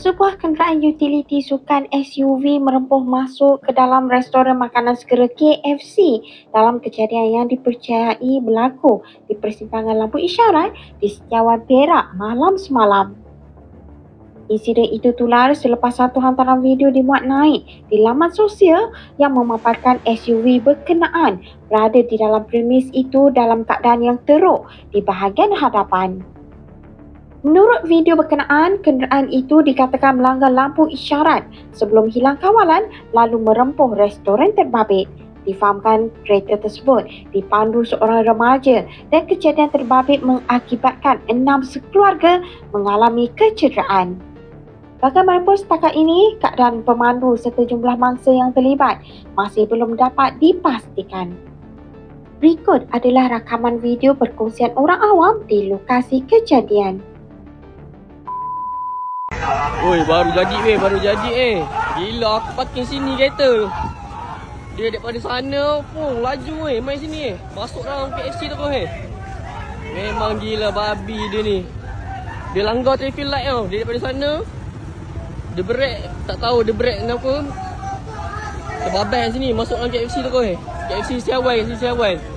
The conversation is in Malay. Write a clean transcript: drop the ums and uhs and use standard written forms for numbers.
Sebuah kenderaan utiliti sukan SUV merempuh masuk ke dalam restoran makanan segera KFC dalam kejadian yang dipercayai berlaku di persimpangan lampu isyarat di Setiawan Perak malam semalam. Insiden itu tular selepas satu hantaran video dimuat naik di laman sosial yang memaparkan SUV berkenaan berada di dalam premis itu dalam keadaan yang teruk di bahagian hadapan. Menurut video berkenaan, kenderaan itu dikatakan melanggar lampu isyarat sebelum hilang kawalan lalu merempuh restoran terbabit. Difahamkan kereta tersebut dipandu seorang remaja dan kejadian terbabit mengakibatkan 6 sekeluarga mengalami kecederaan. Bagaimanapun setakat ini, keadaan pemandu serta jumlah mangsa yang terlibat masih belum dapat dipastikan. Berikut adalah rakaman video perkongsian orang awam di lokasi kejadian. Oi, baru jadi Gila, aku parking sini kereta. Dia daripada sana pun laju main sini masuk dalam KFC tu Memang gila babi dia ni. Dia langgar traffic light tau. Dia daripada sana dia brake, tak tahu dia brake kenapa. Dia babak sini masuk dalam KFC tu KFC Setiawan.